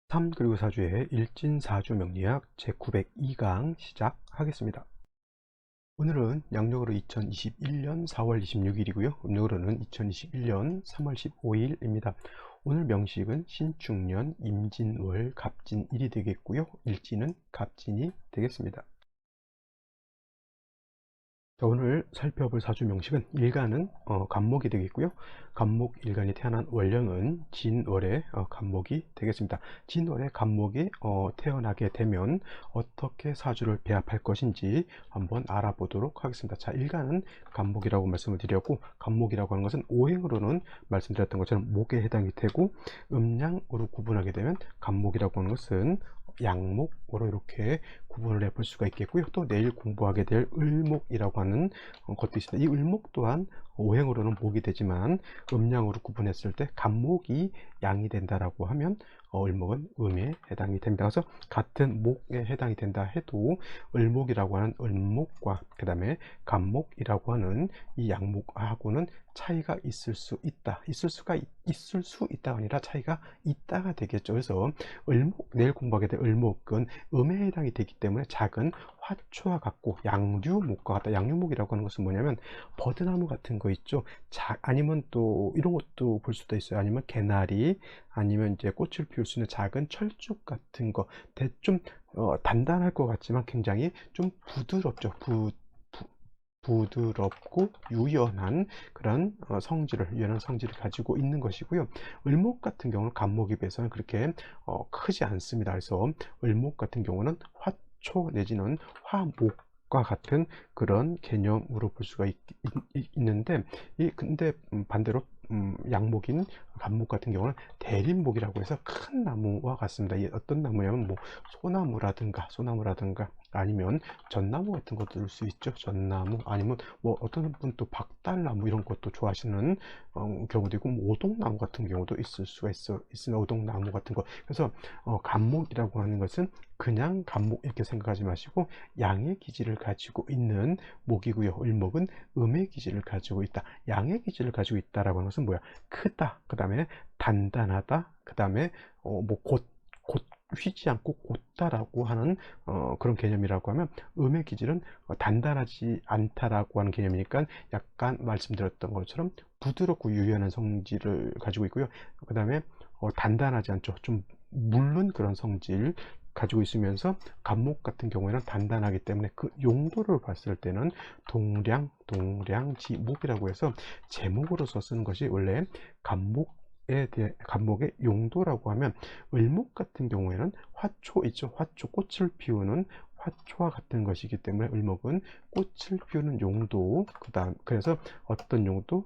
3 그리고 4주의 일진사주 명리학 제902강 시작하겠습니다. 오늘은 양력으로 2021년 4월 26일이고요. 음력으로는 2021년 3월 15일입니다. 오늘 명식은 신축년 임진월 갑진일이 되겠고요. 일진은 갑진이 되겠습니다. 자, 오늘 살펴볼 사주 명식은 일간은 간목이 되겠고요. 간목 일간이 태어난 월령은 진월의 간목이 되겠습니다. 진월의 간목이 태어나게 되면 어떻게 사주를 배합할 것인지 한번 알아보도록 하겠습니다. 자, 일간은 간목이라고 말씀을 드렸고, 간목이라고 하는 것은 오행으로는 말씀드렸던 것처럼 목에 해당이 되고, 음양으로 구분하게 되면 간목이라고 하는 것은 양목으로 이렇게 구분을 해볼 수가 있겠고요. 또 내일 공부하게 될 을목이라고 하는 것도 있습니다. 이 을목 또한 오행으로는 목이 되지만 음양으로 구분했을 때 간목이 양이 된다라고 하면 을목은 음에 해당이 됩니다. 그래서 같은 목에 해당이 된다 해도 을목이라고 하는 을목과 그 다음에 간목이라고 하는 이 양목하고는 차이가 있을 수 있다. 있을 수 있다가 아니라 차이가 있다가 되겠죠. 그래서 을목, 내일 공부하게 될 을목은 음에 해당이 되기 때문에 작은 화초와 같고 양류목과 같다. 양류목이라고 하는 것은 뭐냐면 버드나무 같은 거 있죠. 아니면 또 이런 것도 볼 수도 있어요. 아니면 개나리, 아니면 이제 꽃을 피울 수 있는 작은 철쭉 같은 거. 좀 단단할 것 같지만 굉장히 좀 부드럽죠. 부드럽고 유연한 그런 유연한 성질을 가지고 있는 것이고요. 을목 같은 경우는 간목에 비해서는 그렇게 크지 않습니다. 그래서 을목 같은 경우는 화초 내지는 화목과 같은 그런 개념으로 볼 수가 있는데, 근데 반대로 양목인 간목 같은 경우는 대림목이라고 해서 큰 나무와 같습니다. 이 어떤 나무냐면 뭐 소나무라든가 아니면 전나무 같은 것도 들 수 있죠. 전나무, 아니면 뭐 어떤 분 또 박달나무 이런 것도 좋아하시는 경우도 있고, 뭐 오동나무 같은 경우도 있을 수가 있으면 오동나무 같은 거. 그래서 간목이라고 하는 것은 그냥 간목 이렇게 생각하지 마시고 양의 기질을 가지고 있는 목이고요. 을목은 음의 기질을 가지고 있다. 양의 기질을 가지고 있다라고 하는 것은 뭐야? 크다. 그 다음에 단단하다. 그 다음에 곧 휘지 않고 곧다라고 하는 그런 개념이라고 하면, 음의 기질은 단단하지 않다라고 하는 개념이니까 약간 말씀드렸던 것처럼 부드럽고 유연한 성질을 가지고 있고요. 그 다음에 단단하지 않죠. 좀 물른 그런 성질 가지고 있으면서 간목 같은 경우에는 단단하기 때문에 그 용도를 봤을 때는 동량지목이라고 해서 제목으로서 쓰는 것이 원래 간목의 용도라고 하면, 을목 같은 경우에는 화초 있죠. 화초, 꽃을 피우는 화초와 같은 것이기 때문에 을목은 꽃을 피우는 용도, 그래서 어떤 용도,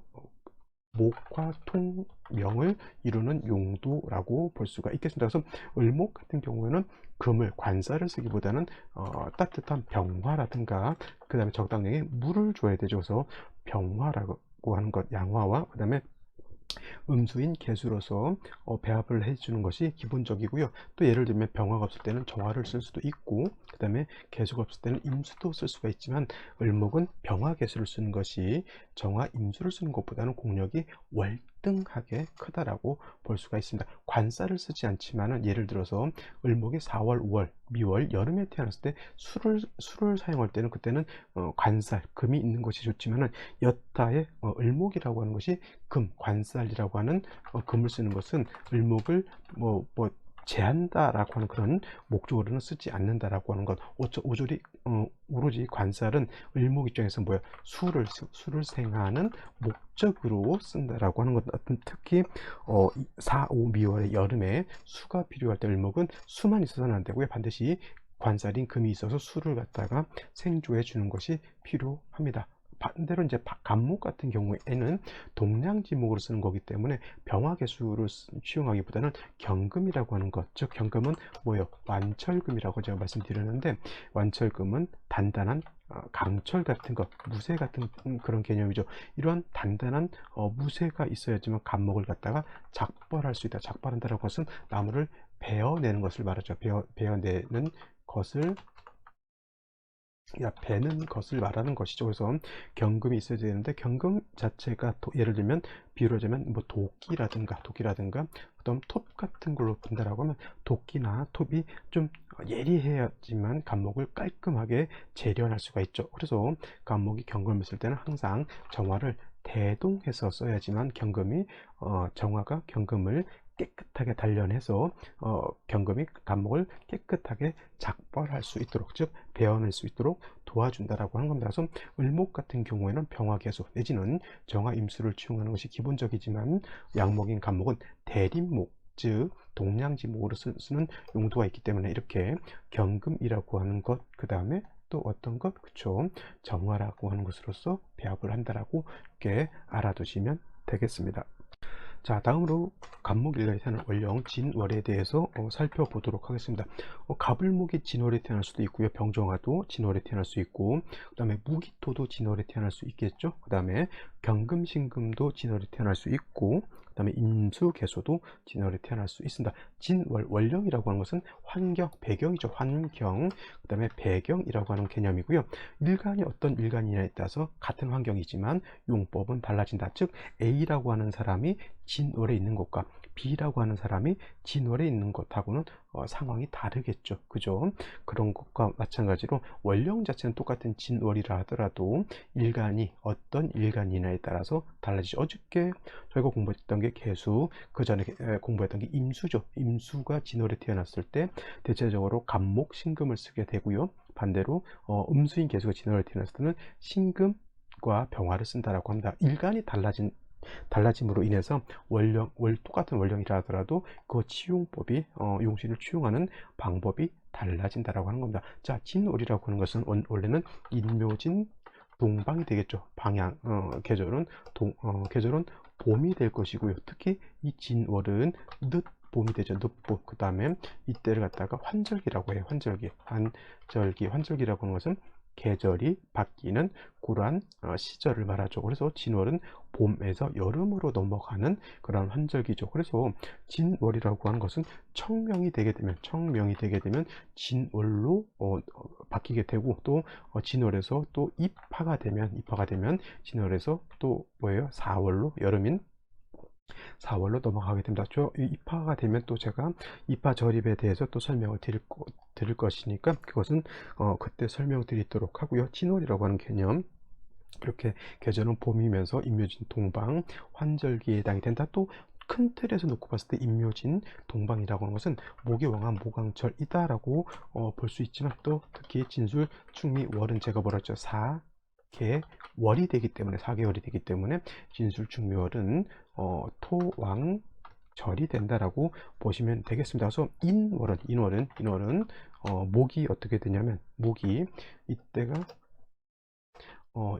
목과 통명을 이루는 용도라고 볼 수가 있겠습니다. 그래서 을목 같은 경우에는 금을, 관사를 쓰기보다는 따뜻한 병화라든가 그 다음에 적당량의 물을 줘야 되죠. 그래서 병화라고 하는 것, 양화와 그 다음에 음수인 개수로서 배합을 해주는 것이 기본적이고요. 또 예를 들면 병화가 없을 때는 정화를 쓸 수도 있고, 그 다음에 개수가 없을 때는 임수도 쓸 수가 있지만, 을목은 병화 개수를 쓰는 것이 정화 임수를 쓰는 것보다는 공력이 월등하게 크다라고 볼 수가 있습니다. 관사를 쓰지 않지만은, 예를 들어서 을목이 4월, 5월, 미월, 여름에 태어났을 때 술을 사용할 때는 그때는 관살, 금이 있는 것이 좋지만은, 여타의 을목이라고 하는 것이 관살이라고 하는 금을 쓰는 것은 을목을 제한다라고 하는 그런 목적으로는 쓰지 않는다라고 하는 것. 오로지 관살은 을목 입장에서 뭐야? 술을 생하는 목적으로 쓴다라고 하는 것. 특히 4, 5, 미월의 여름에 수가 필요할 때 을목은 수만 있어서는 안 되고요. 반드시 관살인 금이 있어서 수를 갖다가 생조해 주는 것이 필요합니다. 반대로 이제 간목 같은 경우에는 동량지목으로 쓰는 거기 때문에 병화개수를 취용하기보다는 경금이라고 하는 것, 즉 경금은 뭐예요? 완철금이라고 제가 말씀드렸는데, 완철금은 단단한 강철 같은 것, 무쇠 같은 그런 개념이죠. 이러한 단단한 무쇠가 있어야지만 간목을 갖다가 작벌할 수 있다. 작벌한다는 것은 나무를 베어내는 것을 말하죠. 베어내는 것을 배는 것을 말하는 것이죠. 그래서 경금이 있어야 되는데 경금 자체가 예를 들면 비유하자면 뭐 도끼라든가 그다음 톱 같은 걸로 본다라고 하면 도끼나 톱이 좀 예리해야지만 간목을 깔끔하게 재련할 수가 있죠. 그래서 간목이 경금을 쓸 때는 항상 정화를 대동해서 써야지만 정화가 경금을 깨끗하게 단련해서 경금이 간목을 깨끗하게 작벌할 수 있도록, 즉 베어낼 수 있도록 도와준다라고 하는 겁니다. 그래서 을목 같은 경우에는 병화개수 내지는 정화 임수를 치용하는 것이 기본적이지만 양목인 간목은 대립목, 즉 동량지목으로 쓰는 용도가 있기 때문에 이렇게 경금이라고 하는 것, 그 다음에 또 어떤 것, 그쵸, 정화라고 하는 것으로서 배합을 한다라고 이렇게 알아두시면 되겠습니다. 자, 다음으로 갑목일간이 태어난 월령 진월에 대해서 살펴보도록 하겠습니다. 갑을목이 진월에 태어날 수도 있고요. 병정화도 진월에 태어날 수 있고, 그 다음에 무기토도 진월에 태어날 수 있겠죠. 그 다음에 경금신금도 진월에 태어날 수 있고, 그 다음에 임수개소도 진월에 태어날 수 있습니다. 진월, 월령이라고 하는 것은 환경, 배경이죠. 환경, 그 다음에 배경이라고 하는 개념이고요. 일간이 어떤 일간이냐에 따라서 같은 환경이지만 용법은 달라진다. 즉 A라고 하는 사람이 진월에 있는 것과 B라고 하는 사람이 진월에 있는 것하고는 상황이 다르겠죠. 그죠? 그런 것과 마찬가지로 월령 자체는 똑같은 진월이라 하더라도 일간이 어떤 일간이냐에 따라서 달라지죠. 어저께 저희가 공부했던 게 개수, 그 전에 공부했던 게 임수죠. 임수가 진월에 태어났을 때 대체적으로 갑목, 신금을 쓰게 되고요. 반대로 음수인 개수가 진월에 태어났을 때는 신금과 병화를 쓴다라고 합니다. 일간이 달라짐으로 인해서 똑같은 월령이라 하더라도 그 치용법이 용신을 치용하는 방법이 달라진다라고 하는 겁니다. 자, 진월이라고 하는 것은 원래는 인묘진 동방이 되겠죠. 계절은 봄이 될 것이고요. 특히 이 진월은 늦봄이 되죠. 늦봄. 그 다음에 이때를 갖다가 환절기라고 해요. 환절기라고 하는 것은 계절이 바뀌는 그러한 시절을 말하죠. 그래서 진월은 봄에서 여름으로 넘어가는 그런 환절기죠. 그래서 진월이라고 하는 것은 청명이 되게 되면 진월로 바뀌게 되고, 또 진월에서 또 입하가 되면 진월에서 또 뭐예요? 4월로 여름인 4월로 넘어가게 됩니다. 입하가 되면 또 제가 입하 절입에 대해서 또 설명을 드릴 것이니까 그것은 그때 설명드리도록 하고요. 진월이라고 하는 개념, 이렇게 계절은 봄이면서 임묘진 동방 환절기에 해당이 된다. 또 큰 틀에서 놓고 봤을 때 임묘진 동방이라고 하는 것은 목이 왕한 모강절이다라고 볼 수 있지만, 또 특히 진술 충미 월은 제가 뭐라 했죠? 4개월이 되기 때문에 진술 충미월은 토왕절이 된다라고 보시면 되겠습니다. 그래서 인월은 목이 어떻게 되냐면, 목이 이때가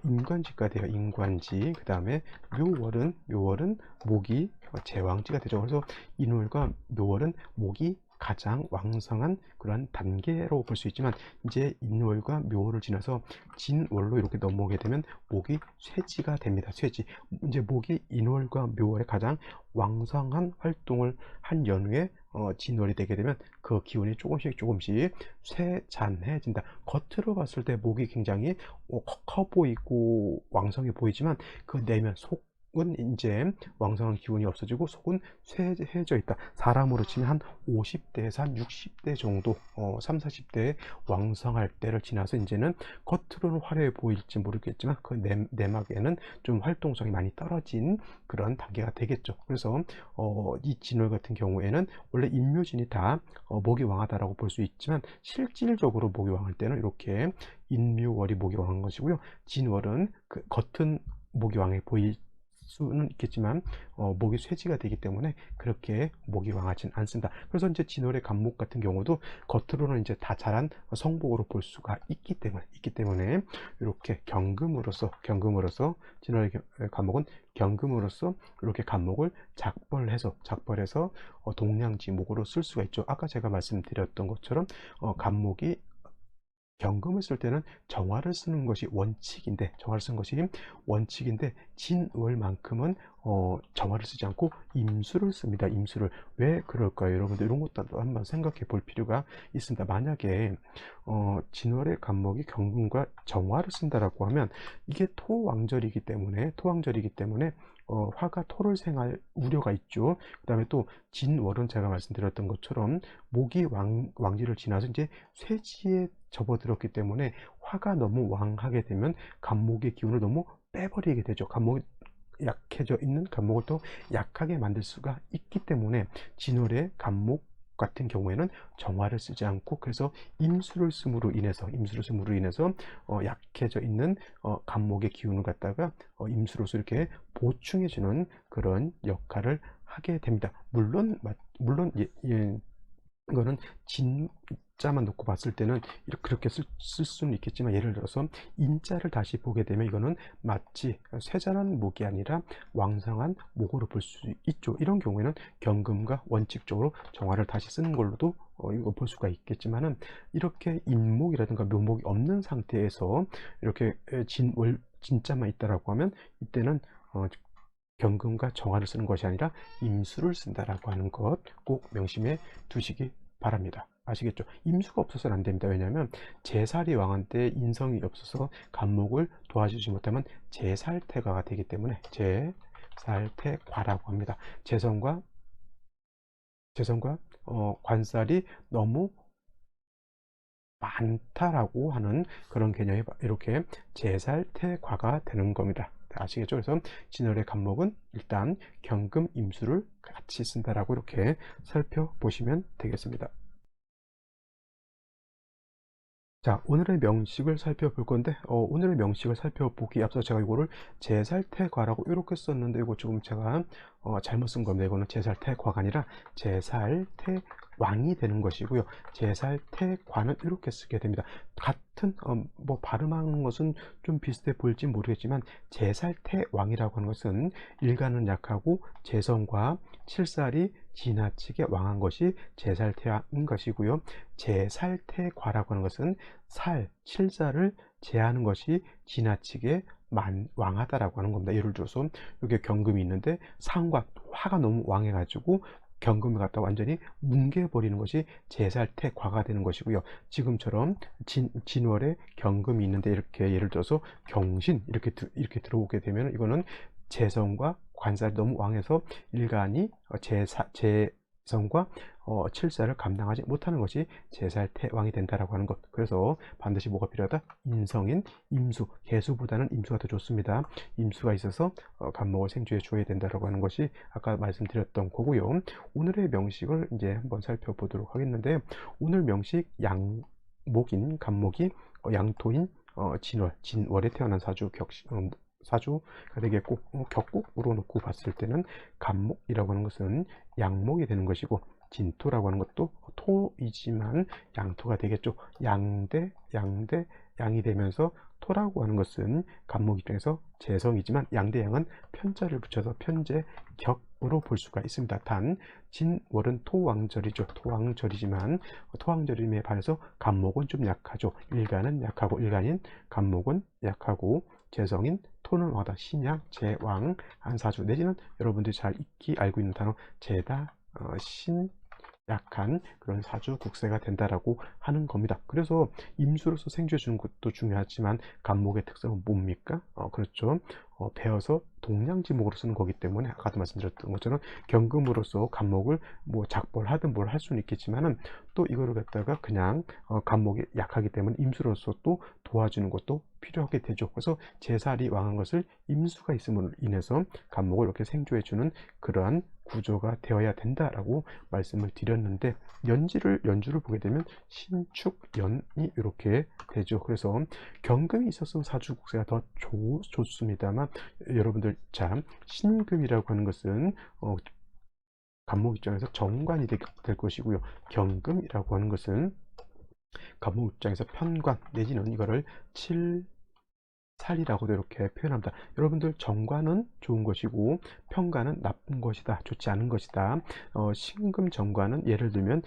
인관지가 돼요. 인관지. 그 다음에 묘월은 목이 제왕지가 되죠. 그래서 인월과 묘월은 목이 가장 왕성한 그러한 단계로 볼 수 있지만, 이제 인월과 묘월을 지나서 진월로 이렇게 넘어오게 되면 목이 쇠지가 됩니다. 쇠지. 이제 목이 인월과 묘월에 가장 왕성한 활동을 한 연후에 진월이 되게 되면 그 기운이 조금씩 쇠잔해진다. 겉으로 봤을 때 목이 굉장히 커 보이고 왕성해 보이지만, 그 내면 속은 이제 왕성한 기운이 없어지고 속은 쇠해져 있다. 사람으로 치면 한 50대에서 한 60대 정도, 3, 40대에 왕성할 때를 지나서 이제는 겉으로는 화려해 보일지 모르겠지만 그 내막에는 좀 활동성이 많이 떨어진 그런 단계가 되겠죠. 그래서 이 진월 같은 경우에는 원래 인묘진이 다 목이 왕하다라고 볼 수 있지만, 실질적으로 목이 왕할 때는 이렇게 인묘월이 목이 왕한 것이고요. 진월은 그 겉은 목이 왕해 보일 수는 있겠지만 목이 쇠지가 되기 때문에 그렇게 목이 왕하진 않습니다. 그래서 이제 진월의 간목 같은 경우도 겉으로는 이제 다 자란 성복으로 볼 수가 있기 때문에 이렇게 경금으로서 진월의 간목은 경금으로서 이렇게 간목을 작벌해서 동량지목으로 쓸 수가 있죠. 아까 제가 말씀드렸던 것처럼 간목이 경금을 쓸 때는 정화를 쓰는 것이 원칙인데, 진월만큼은 정화를 쓰지 않고 임수를 씁니다. 임수를. 왜 그럴까요? 여러분들 이런 것도 한번 생각해 볼 필요가 있습니다. 만약에 진월의 간목이 경금과 정화를 쓴다라고 하면, 이게 토왕절이기 때문에 화가 토를 생할 우려가 있죠. 그 다음에 또 진월은 제가 말씀드렸던 것처럼 목이 왕지를 지나서 이제 쇠지에 접어들었기 때문에 화가 너무 왕하게 되면 간목의 기운을 너무 빼버리게 되죠. 간목이 약해져 있는 간목을 또 약하게 만들 수가 있기 때문에 진월의 간목 같은 경우에는 정화를 쓰지 않고, 그래서 임수를 씀으로 인해서 약해져 있는 간목의 기운을 갖다가 임수로서 이렇게 보충해주는 그런 역할을 하게 됩니다. 물론 이거는 진자만 놓고 봤을 때는 그렇게 쓸 수는 있겠지만, 예를 들어서 인자를 다시 보게 되면 이거는 마치 쇠잔한 목이 아니라 왕성한 목으로 볼 수 있죠. 이런 경우에는 경금과 원칙적으로 정화를 다시 쓰는 걸로도 이거 볼 수가 있겠지만은, 이렇게 인목이라든가 묘목이 없는 상태에서 이렇게 진자만 있다라고 하면, 이때는 경금과 정화를 쓰는 것이 아니라 임수를 쓴다라고 하는 것 꼭 명심해 두시기 바랍니다. 아시겠죠? 임수가 없어서는 안 됩니다. 왜냐하면 제살이 왕한테 인성이 없어서 간목을 도와주지 못하면 제살태과가 되기 때문에 제살태과라고 합니다. 재성과 관살이 너무 많다라고 하는 그런 개념이 이렇게 제살태과가 되는 겁니다. 아시겠죠? 그래서 진월의 간목은 일단 경금, 임수를 같이 쓴다라고 이렇게 살펴보시면 되겠습니다. 자, 오늘의 명식을 살펴볼 건데, 오늘의 명식을 살펴보기 앞서 제가 이거를 제살태과라고 이렇게 썼는데, 이거 조금 제가 잘못 쓴 겁니다. 이거는 제살태과가 아니라 제살태왕이 되는 것이고요. 제살태과는 이렇게 쓰게 됩니다. 같은 뭐 발음하는 것은 좀 비슷해 보일지 모르겠지만, 제살태왕이라고 하는 것은 일간은 약하고 재성과 칠살이 지나치게 왕한 것이 제살태왕인 것이고요. 제살태과라고 하는 것은 칠살을 제하는 것이 지나치게 왕하다라고 하는 겁니다. 예를 들어서 여기 경금이 있는데 화가 너무 왕해가지고 경금을 갖다 완전히 뭉개버리는 것이 제살태과가 되는 것이고요. 지금처럼 진월에 경금이 있는데 이렇게 예를 들어서 경신 이렇게 들어오게 되면, 이거는 재성과 관살이 너무 왕해서 일간이 재성과 칠살을 감당하지 못하는 것이 제살태왕이 된다라고 하는 것. 그래서 반드시 뭐가 필요하다? 인성인 임수, 개수보다는 임수가 더 좋습니다. 임수가 있어서 간목을 생주해 줘야 된다라고 하는 것이 아까 말씀드렸던 거고요. 오늘의 명식을 이제 한번 살펴보도록 하겠는데, 오늘 명식 양목인 간목이 양토인 진월에 태어난 사주가 되겠고, 격국으로 놓고 봤을 때는 간목이라고 하는 것은 양목이 되는 것이고, 진토라고 하는 것도 토이지만 양토가 되겠죠. 양이 되면서, 토라고 하는 것은 간목 입장에서 재성이지만 양대양은 편자를 붙여서 편재격으로 볼 수가 있습니다. 단 진월은 토왕절이지만 토왕절임에 반해서 간목은 좀 약하죠. 일간은 약하고, 일간인 간목은 약하고, 재성인 토는 왕하다. 신양, 제왕, 안사주, 내지는 여러분들이 잘 알고 있는 단어 제다, 약한 그런 사주 국세가 된다라고 하는 겁니다. 그래서 임수로서 생주해 주는 것도 중요하지만, 간목의 특성은 뭡니까? 그렇죠. 베어서 동량지목으로 쓰는 거기 때문에, 아까도 말씀드렸던 것처럼 경금으로서 간목을 뭐 작벌하든 뭘 할 수는 있겠지만은, 또 이거를 갖다가 그냥 간목이 약하기 때문에 임수로서 또 도와주는 것도 필요하게 되죠. 그래서 제살이 왕한 것을 임수가 있음으로 인해서 간목을 이렇게 생주해 주는 그러한 구조가 되어야 된다라고 말씀을 드렸는데, 연주를 보게 되면 신축연이 이렇게 되죠. 그래서 경금이 있었으면 사주국세가 더 좋습니다만, 여러분들 참, 신금이라고 하는 것은 간목 입장에서 정관이 될 것이고요. 경금이라고 하는 것은 간목 입장에서 편관, 내지는 이거를 살이라고도 이렇게 표현합니다. 여러분들, 정관은 좋은 것이고 편관은 나쁜 것이다, 좋지 않은 것이다. 신금 정관은 예를 들면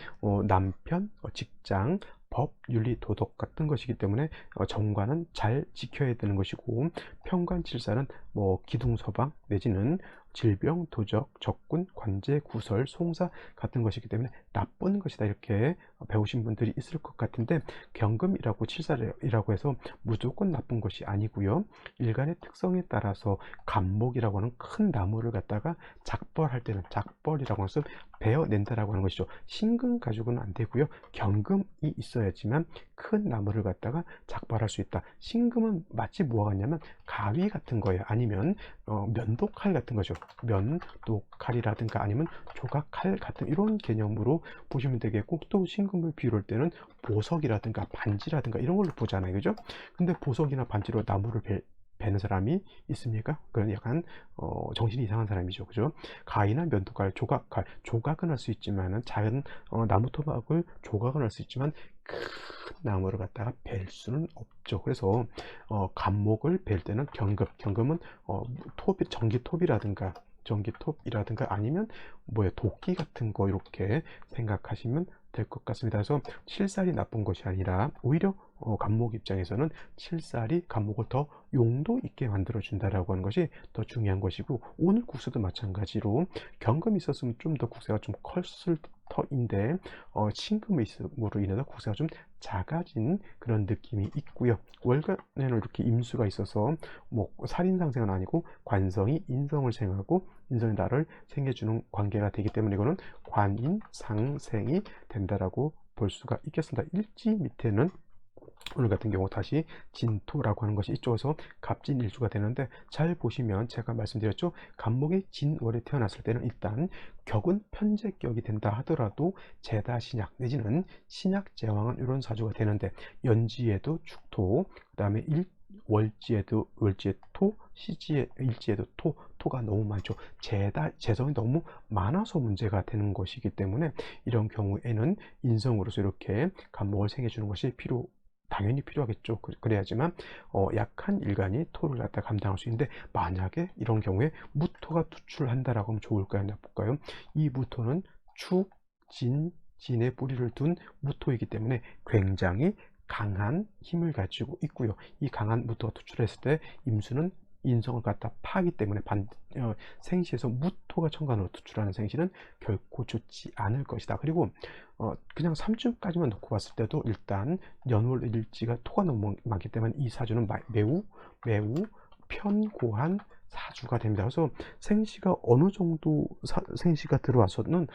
남편, 직장, 법, 윤리, 도덕 같은 것이기 때문에 정관은 잘 지켜야 되는 것이고, 편관칠사는 뭐 기둥서방 내지는 질병, 도적, 적군, 관제, 구설, 송사 같은 것이기 때문에 나쁜 것이다 이렇게 배우신 분들이 있을 것 같은데, 경금이라고 칠살이라고 해서 무조건 나쁜 것이 아니고요. 일간의 특성에 따라서 간목이라고 하는 큰 나무를 갖다가 작벌할 때는, 작벌이라고 해서 베어낸다라고 하는 것이죠. 신금 가지고는 안 되고요. 경금이 있어야지만 큰 나무를 갖다가 작벌할 수 있다. 신금은 마치 뭐가 같냐면 가위 같은 거예요. 아니면 면도칼 같은 거죠. 면도칼이라든가 아니면 조각칼 같은 이런 개념으로 보시면 되겠고, 또 신금을 비울 때는 보석이라든가 반지라든가 이런 걸로 보잖아요. 그죠? 근데 보석이나 반지로 나무를 베는 사람이 있습니까? 그건 약간 정신이 이상한 사람이죠. 그죠? 가위나 면도칼, 조각칼, 조각은 할 수 있지만은 작은 나무 토막을 조각은 할 수 있지만 큰 나무를 갖다가 벨 수는 없죠. 그래서 간목을 벨 때는 경금은 전기톱이라든가 아니면 뭐야 도끼 같은 거 이렇게 생각하시면 될 것 같습니다. 그래서 칠살이 나쁜 것이 아니라 오히려 간목 입장에서는 칠살이 간목을 더 용도 있게 만들어 준다라고 하는 것이 더 중요한 것이고, 오늘 국수도 마찬가지로 경금이 있었으면 좀 더 국세가 좀 컸을 터인데 신금이 있음으로 인해서 국세가 좀 작아진 그런 느낌이 있고요. 월간에는 이렇게 임수가 있어서 뭐 살인상생은 아니고 관성이 인성을 생하고 인성이 나를 생겨주는 관계가 되기 때문에 이거는 관인상생이 된다라고 볼 수가 있겠습니다. 일지 밑에는 오늘 같은 경우 다시 진토라고 하는 것이 이쪽에서 갑진일주가 되는데, 잘 보시면 제가 말씀드렸죠. 간목이 진월에 태어났을 때는 일단 격은 편제격이 된다 하더라도 제다신약 내지는 신약제왕은 이런 사주가 되는데, 연지에도 축토, 그 다음에 월지에도 토, 일지에도 토가 너무 많죠. 재성이 너무 많아서 문제가 되는 것이기 때문에 이런 경우에는 인성으로서 이렇게 간목을 생겨주는 것이 당연히 필요하겠죠. 그래야지만 약한 일간이 토를 갖다 감당할 수 있는데, 만약에 이런 경우에 무토가 투출한다라고 하면 좋을까요, 나쁠까요? 이 무토는 축, 진의 뿌리를 둔 무토이기 때문에 굉장히 강한 힘을 가지고 있고요. 이 강한 무토가 투출했을 때 임수는 인성을 갖다 파기 때문에 생시에서 무토가 천간으로 투출하는 생시는 결코 좋지 않을 것이다. 그리고 그냥 3주까지만 놓고 봤을 때도 일단 연월일지가 토가 너무 많기 때문에 이 사주는 매우 편고한 사주가 됩니다. 그래서 생시가 어느 정도 생시가 들어와서는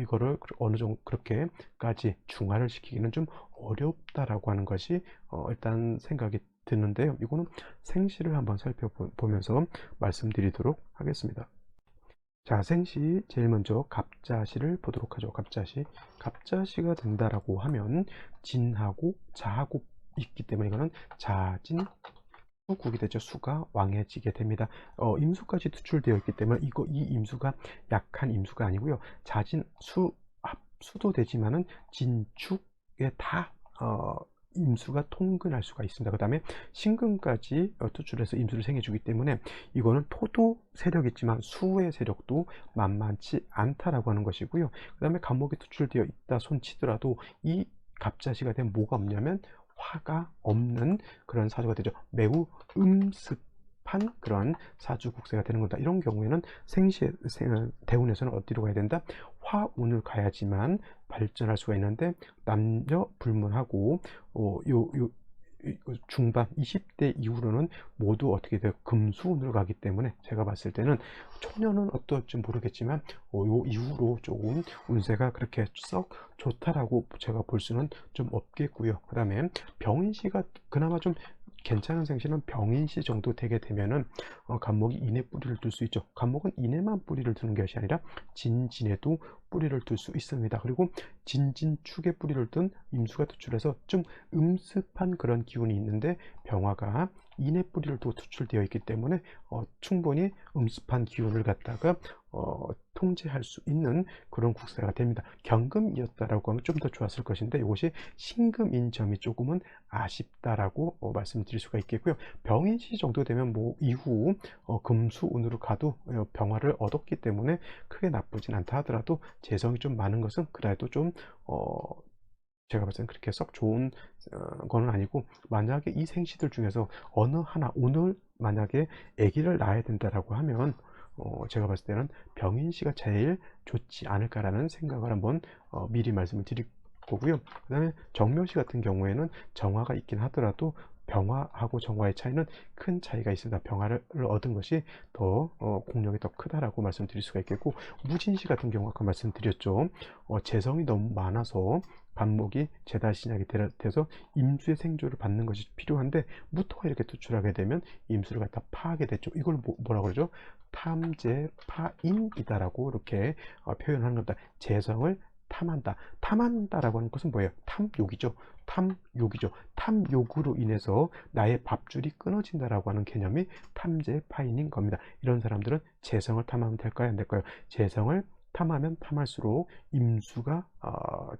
이거를 어느 정도 그렇게까지 중화를 시키기는 좀 어렵다라고 하는 것이 일단 생각이 드는데요. 이거는 생시를 한번 살펴보면서 말씀드리도록 하겠습니다. 자, 생시 제일 먼저 갑자시를 보도록 하죠. 갑자시가 된다라고 하면 진하고 자하고 있기 때문에 이거는 자진 수국이 되죠. 수가 왕해지게 됩니다. 임수까지 투출되어 있기 때문에 이 임수가 약한 임수가 아니고요. 자진 수도 되지만은 진축에 다 임수가 통근할 수가 있습니다. 그 다음에 신금까지 투출해서 임수를 생겨주기 때문에 이거는 토도 세력이 있지만 수의 세력도 만만치 않다라고 하는 것이고요. 그 다음에 간목이 투출되어 있다 손치더라도 이 갑자시가 되면 뭐가 없냐면 화가 없는 그런 사주가 되죠. 매우 음습한 그런 사주 국세가 되는 거다. 이런 경우에는 대운에서는 어디로 가야 된다? 화운을 가야지만 발전할 수가 있는데, 남녀 불문하고 중반 20대 이후로는 모두 어떻게 돼요? 금수운으로 가기 때문에 제가 봤을 때는 초년은 어떨지 모르겠지만 요 이후로 조금 운세가 그렇게 썩 좋다라고 제가 볼 수는 좀 없겠고요. 그 다음에 병인시가 그나마 좀 괜찮은 생시는 병인시 정도 되게 되면은 간목이 인에 뿌리를 둘 수 있죠. 간목은 인에만 뿌리를 두는 것이 아니라 진진에도 뿌리를 둘 수 있습니다. 그리고 진진축에 뿌리를 둔 임수가 투출해서 좀 음습한 그런 기운이 있는데, 병화가 인에 뿌리를 두고 투출되어 있기 때문에 충분히 음습한 기운을 갖다가 통제할 수 있는 그런 국세가 됩니다. 경금이었다라고 하면 좀 더 좋았을 것인데, 이것이 신금인 점이 조금은 아쉽다라고 말씀드릴 수가 있겠고요. 병인시 정도 되면 뭐 이후 금수운으로 가도 병화를 얻었기 때문에 크게 나쁘진 않다 하더라도 재성이 좀 많은 것은 그래도 좀 제가 봤을 땐 그렇게 썩 좋은 거는 아니고, 만약에 이 생시들 중에서 어느 하나, 오늘 만약에 아기를 낳아야 된다라고 하면 제가 봤을 때는 병인시가 제일 좋지 않을까라는 생각을 한번 미리 말씀을 드릴 거고요. 그 다음에 정묘시 같은 경우에는 정화가 있긴 하더라도 병화하고 정화의 차이는 큰 차이가 있습니다. 병화를 얻은 것이 더 공력이 더 크다라고 말씀드릴 수가 있겠고, 무진시 같은 경우 아까 말씀드렸죠. 재성이 너무 많아서 간목이 재달 신약이 돼서 임수의 생조를 받는 것이 필요한데, 무토가 이렇게 투출하게 되면 임수를 갖다 파하게 되죠. 이걸 뭐라 그러죠? 탐재파인이다라고 이렇게 표현하는 겁니다. 재성을 탐한다. 탐한다라고 하는 것은 뭐예요? 탐욕이죠. 탐욕이죠. 탐욕으로 인해서 나의 밥줄이 끊어진다라고 하는 개념이 탐재파인인 겁니다. 이런 사람들은 재성을 탐하면 될까요? 안 될까요? 재성을 탐하면 탐할수록 임수가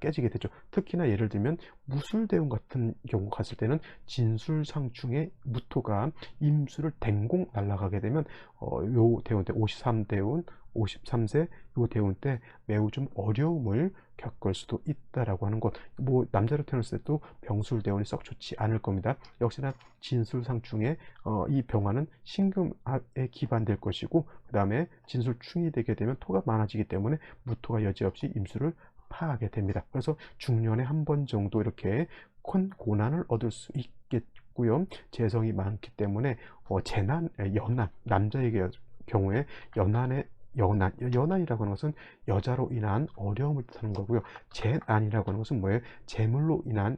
깨지게 되죠. 특히나 예를 들면 무술대운 같은 경우 갔을 때는 진술상충의 무토가 임수를 댕공 날아가게 되면 요 대운 때 53대운 53세 요 대운 때 매우 좀 어려움을 겪을 수도 있다라고 하는 것. 뭐 남자로 태어났을 때도 병술대운이 썩 좋지 않을 겁니다. 역시나 진술상충의 이 병화는 신금에 기반될 것이고, 그 다음에 진술충이 되게 되면 토가 많아지기 때문에 무토가 여지없이 임수를 파하게 됩니다. 그래서 중년에 한 번 정도 이렇게 큰 고난을 얻을 수 있겠고요. 재성이 많기 때문에 재난, 연난, 남자의 경우에 연한이라고 하는 것은 여자로 인한 어려움을 뜻하는 거고요. 재난이라고 하는 것은 뭐예요? 재물로 인한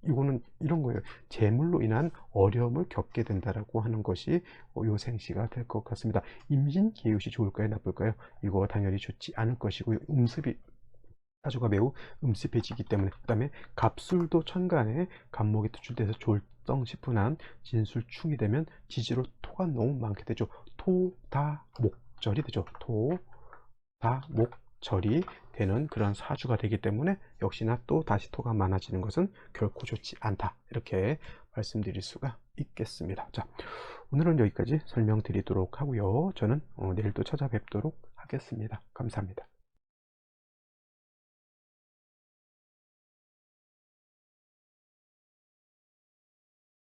이거는 이런 거예요. 재물로 인한 어려움을 겪게 된다라고 하는 것이 요 생시가 될 것 같습니다. 임신 기웃이 좋을까요, 나쁠까요? 이거 당연히 좋지 않을 것이고요. 음습이 사주가 매우 음습해지기 때문에, 그 다음에 갑술도 천간에 갑목이 투출돼서 졸성시분한 진술충이 되면 지지로 토가 너무 많게 되죠. 토다목절이 되죠. 토다목절이 되는 그런 사주가 되기 때문에 역시나 또 다시 토가 많아지는 것은 결코 좋지 않다, 이렇게 말씀드릴 수가 있겠습니다. 자, 오늘은 여기까지 설명드리도록 하고요. 저는 내일 또 찾아뵙도록 하겠습니다. 감사합니다.